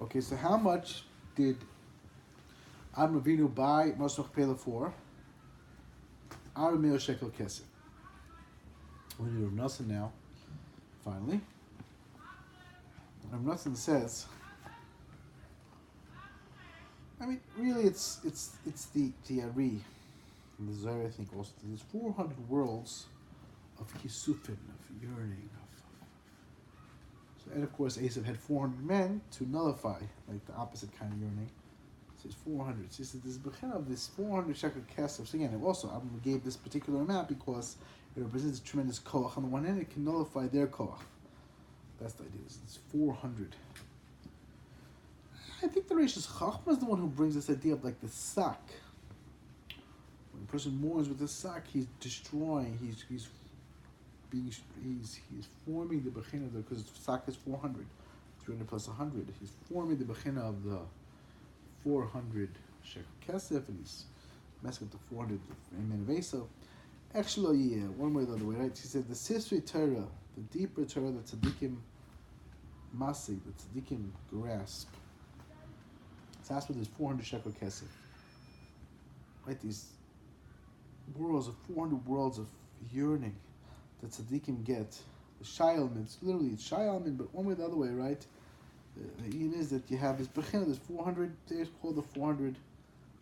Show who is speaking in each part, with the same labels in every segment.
Speaker 1: Okay, so how much did Am Ravinu buy Masach Pela for? Our Mil Shekel Kesef. We need Rav Nosson now, finally. Rav Nosson says, I mean, really, it's the Ari, and the Zohar, I think, also. There's 400 worlds of kisufin, of yearning, and of course, Esav had 400 men to nullify, like the opposite kind of yearning. So it's 400. So he said this beginning of this 400 shekel kesef. So again, it also Abba gave this particular amount because it represents a tremendous koach. On the one hand, it can nullify their koach. That's the idea. It's 400. I think the Reishis Chachma is the one who brings this idea of like the sack. When a person mourns with the sack, he's destroying. He's forming the bechina because sack is 400, 300 plus 100. He's forming the bechina of the 400 shekel kesef, and he's messing with the 400 amen of Esav. Actually, yeah, one way or the other way, right? He said the Sisri Torah, the deeper Torah that tzaddikim masi, that tzaddikim grasp. So that's what there's 400 shekel kesef. Right? These worlds of 400 worlds of yearning that tzaddikim get. The shayalmin, it's shayalmin, but one way or the other way, right? The idea is that you have this bechina, there's 400, there's called the 400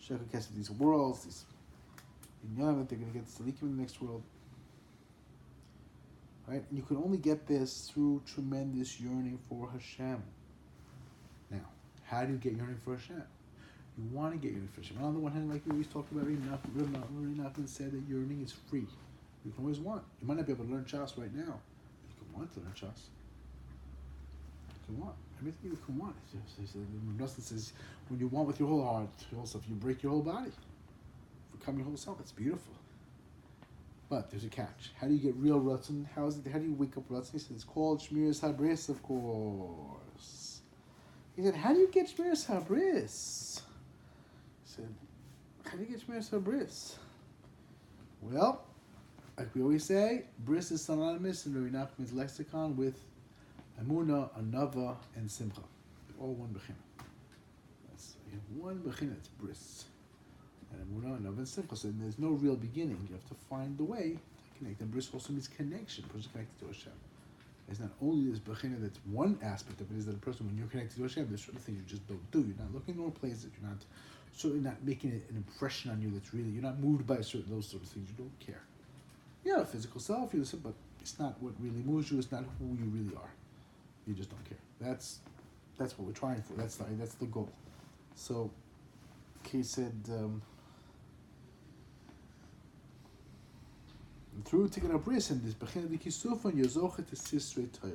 Speaker 1: shekel kesef, these worlds, these inyanim that they're going to get tzaddikim in the next world. Right? And you can only get this through tremendous yearning for Hashem. Now, how do you get yearning for Hashem? You want to get yearning for Hashem. And on the one hand, like we always talk about, Rav Nachman said that yearning is free. You can always want. You might not be able to learn Shas right now. You can want to learn Shas. You can want. Everything you can want. Nosson says, when you want with your whole heart, your whole self, you break your whole body. Overcome your whole self. It's beautiful. But there's a catch. How do you get real Ratzon? How do you wake up Ratzon? He said, it's called Shmiras Habris, of course. He said, how do you get Shmiras Habris? He said, how do you get Shmiras Habris? Well, like we always say, bris is synonymous in Rav Nachman's lexicon with Amuna, Anava, and Simcha. They're all one bechina. That's one bechina. It's bris, and Amuna, Anava, and Simcha. So there's no real beginning. You have to find the way to connect. And bris also means connection. Person connected to Hashem. It's not only this bechina that's one aspect of it. Is that a person, when you're connected to Hashem, there's certain things you just don't do. You're not looking in all places. You're not certainly not making an impression on you that's really. You're not moved by those sort of things. You don't care. You have a physical self, but it's not what really moves you. It's not who you really are. You just don't care. That's what we're trying for. That's the goal. So, he said, through taking up risk in this bechina the kisufan yozochet is sisrei Torah,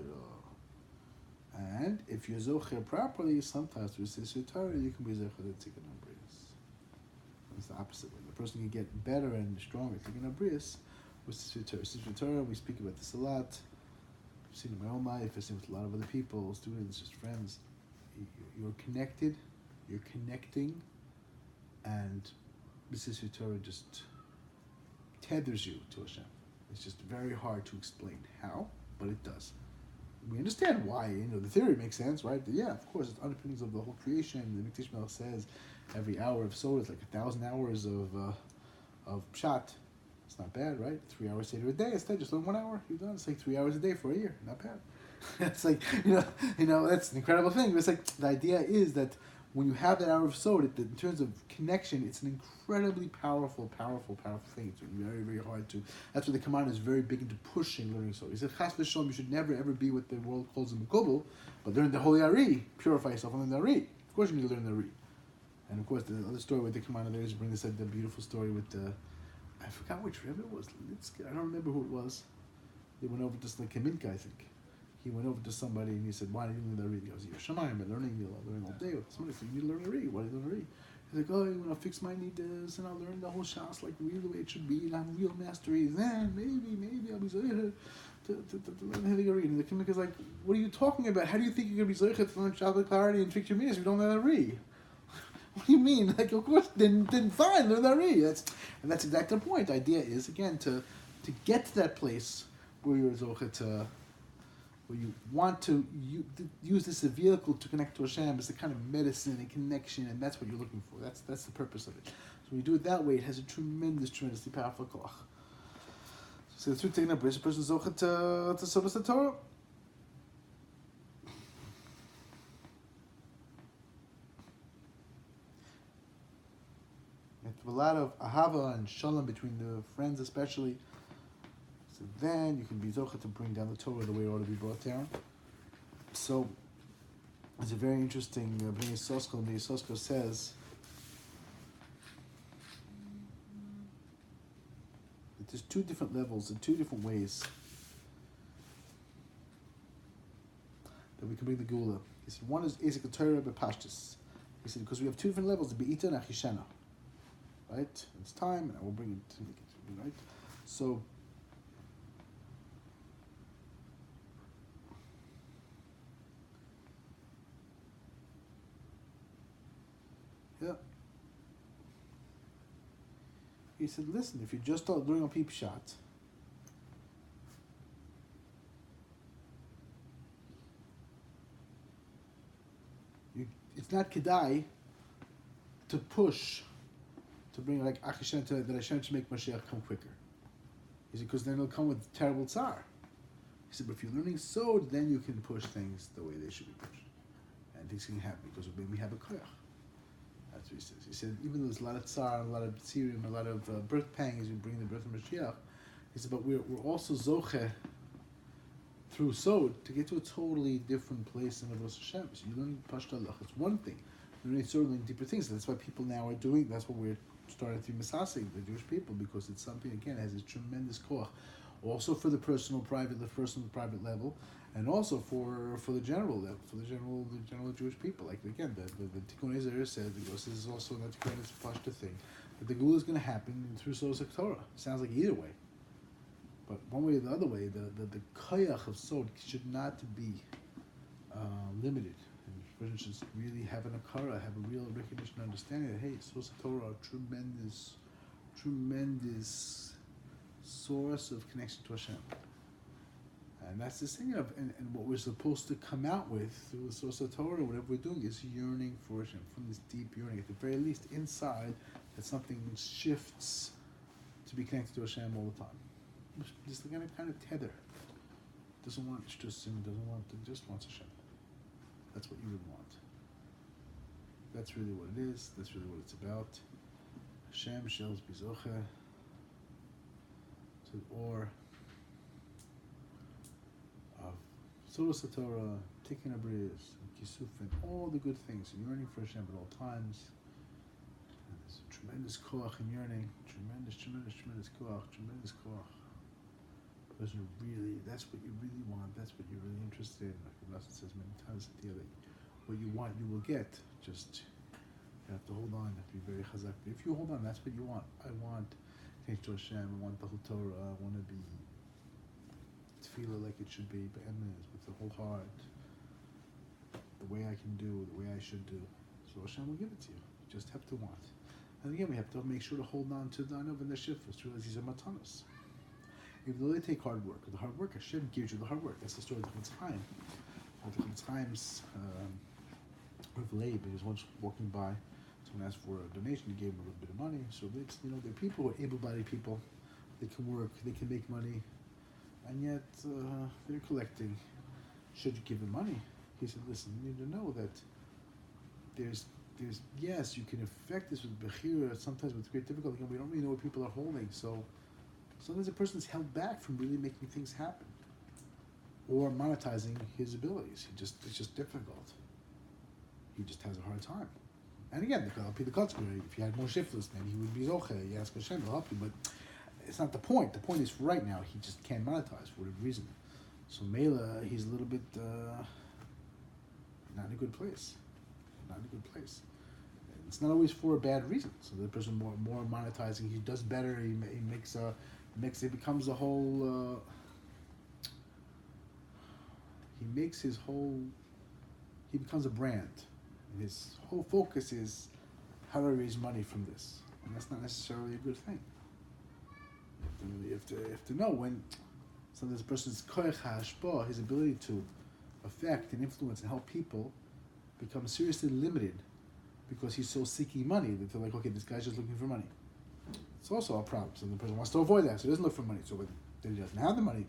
Speaker 1: and if you zocher properly, sometimes through sisrei Torah you can be zocher to taking up risk. It's the opposite way. The person can get better and stronger taking up risk. With Sifrei Torah, we speak about this a lot. I've seen it in my own life. I've seen it with a lot of other people, students, just friends. You're connected, you're connecting, and Sifrei Torah just tethers you to Hashem. It's just very hard to explain how, but it does. We understand why. The theory makes sense, right? Yeah, of course, it's underpinnings of the whole creation. The Mikdash Melech says every hour of soul is like 1,000 hours of pshat. It's not bad, right? 3 hours Seder a day. Instead, just learn 1 hour. You're done. It's like 3 hours a day for a year. Not bad. It's like, that's an incredible thing. But it's like, the idea is that when you have that hour of Sod, in terms of connection, it's an incredibly powerful thing. It's very, very hard to. That's why the command is very big into pushing learning Sod. He said, Chas v'shalom, you should never ever be what the world calls a Mekubal, but learn the Holy Ari. Purify yourself and learn the Ari. Of course, you need to learn the Ari. And of course, the other story with the command there is bring this, the beautiful story with the. I forgot which Rebbe it was. I don't remember who it was. They went over to like Kaminka, I think. He went over to somebody and he said, "Why do you learn the Ari?" He goes, "Yerushalayim, I've been learning all day." Somebody said, "You need to learn Ari. Why do you learn Ari?" He's like, "Oh, when I'll fix my nidas and I'll learn the whole shas like really the way it should be and have real mastery. Then maybe I'll be zocher to learn the Ari." And the Kaminka is like, "What are you talking about? How do you think you're gonna be zocher to learn Shabbat clarity and fix your midas if you don't learn Ari?" What do you mean? Like, of course, then fine, learn the Ari. That's exactly the point. The idea is, again, to get to that place where you're zocher where you want to use this as a vehicle to connect to Hashem. It's a kind of medicine and connection, and that's what you're looking for. That's the purpose of it. So when you do it that way, it has a tremendously powerful koach. So through taking a bris, a person zochet to service the Torah. A lot of ahava and shalom between the friends, especially. So then you can be zocha to bring down the Torah the way it ought to be brought down. So it's a very interesting. Bnei Yissoschar says that there's two different levels and two different ways that we can bring the Geula. He said one is Ezek Torah parshas. He said because we have two different levels, the Be'ita and Achishena. Right? It's time, and I will bring it to make it right. So, yeah. He said, listen, if you just start doing a peep shot, it's not kedai to push. To bring like Achishen to that Hashem to make Mashiach come quicker. He said, because then it'll come with terrible tsar. He said, but if you're learning sod, then you can push things the way they should be pushed. And things can happen because we have a koyach. That's what he says. He said, even though there's a lot of tsar, a lot of tsirim, a lot of birth pangs, you bring the birth of Mashiach. He said, but we're also zoche through sod to get to a totally different place in Avodas Hashem. So you learn Pashtalach. It's one thing. You're learning sod, learning deeper things. That's why people now are doing. That's what we're starting to be misasing the Jewish people, because it's something again has a tremendous koach, also for the personal private level, and also for the general level, for the general Jewish people. Like again, the Tikkun Ezra said, because this is also not Tikkun Ezra Pashta thing, that the Geula is going to happen through Sosa Torah. Sounds like either way, but one way or the other way, the koach of sod should not be limited. The person should really have an akara, have a real recognition and understanding that, hey, Sosa Torah are a tremendous source of connection to Hashem. And that's this thing of, and what we're supposed to come out with through the Sosa Torah, whatever we're doing, is yearning for Hashem, from this deep yearning. At the very least, inside, that something shifts to be connected to Hashem all the time. Just the kind of tether. Doesn't want shtusim, just wants Hashem. That's what you would want. That's really what it is. That's really what it's about. Hashem shels bizoche to the or of Soros Torah, Tikkun Abris, Kisufin, all the good things. Yearning for Hashem at all times. And there's a tremendous koach in yearning. Tremendous koach. Person really, that's what you really want. That's what you're really interested in. Like the Rashi says many times at the other, what you want, you will get. Just you have to hold on. You have to be very chazak. But if you hold on, that's what you want. I want to Hashem. I want the whole Torah. I want to be tefillah like it should be, but with the whole heart, the way I can do, the way I should do. So Hashem will give it to you. You just have to want. And again, we have to make sure to hold on to the Anov and the Shifus, to realize these are matanos. Even though they take hard work, the hard work, Hashem gives you the hard work. That's the story of the Chofetz Chaim. The Chofetz Chaim's Rav Leib, he was once walking by, someone asked for a donation, he gave him a little bit of money. So they're people who are able-bodied people, they can work, they can make money, and yet they're collecting. Should you give them money? He said, listen, you need to know that there's yes, you can affect this with Bechira, sometimes with great difficulty, and we don't really know what people are holding, so sometimes a person is held back from really making things happen or monetizing his abilities. It's just difficult. He just has a hard time. And again, if you had more shiftless, maybe he would be zoche. You ask Hashem, he'll help you, but it's not the point. The point is, for right now, he just can't monetize for whatever reason. So Mela, he's a little bit not in a good place. It's not always for a bad reason. So the person more monetizing, he does better. He it becomes a whole. He becomes a brand. His whole focus is how do I raise money from this, and that's not necessarily a good thing. You have to know when Sometimes a person's koyach hashpah, his ability to affect and influence and help people, becomes seriously limited because he's so seeking money that they're like, okay, this guy's just looking for money. It's also a problem. So the person wants to avoid that, so he doesn't look for money. So when he doesn't have the money,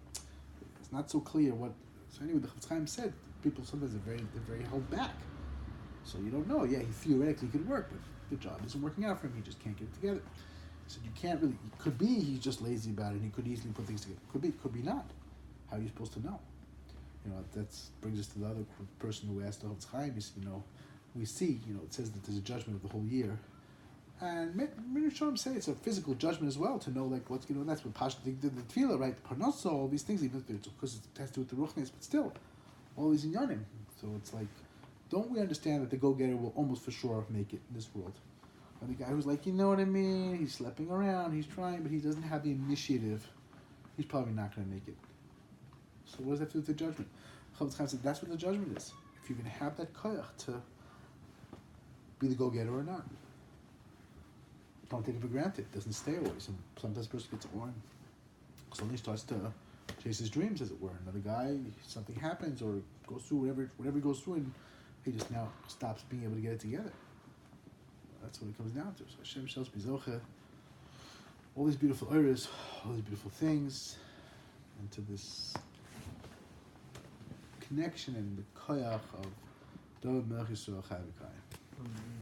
Speaker 1: it's not so clear what. So anyway, the Chofetz Chaim said people sometimes they're very held back. So you don't know. Yeah, he theoretically could work, but the job isn't working out for him. He just can't get it together. So you can't really. It could be he's just lazy about it. And he could easily put things together. Could be not. How are you supposed to know? That brings us to the other person who asked the Chofetz Chaim. He said, we see, it says that there's a judgment of the whole year. And Shalom say it's a physical judgment as well, to know what's, that's what parshas did the tefillah, right? The parshas, all these things, even if because it has to do with the ruchnis, but still, all these inyanim. So it's like, don't we understand that the go-getter will almost for sure make it in this world? And the guy who's like, you know what I mean, he's schlepping around, he's trying, but he doesn't have the initiative, he's probably not going to make it. So what does that do with the judgment? Chofetz Chaim said that's what the judgment is. If you're going to have that koyach to be the go-getter or not. Don't take it for granted. It doesn't stay always. And sometimes a person gets on. Suddenly starts to chase his dreams, as it were. Another guy, something happens or goes through whatever he goes through, and he just now stops being able to get it together. That's what it comes down to. So Hashem shall be zoche. All these beautiful areas, all these beautiful things, into this connection and the koyach of David Melech Yisrael Chai V'Kayim.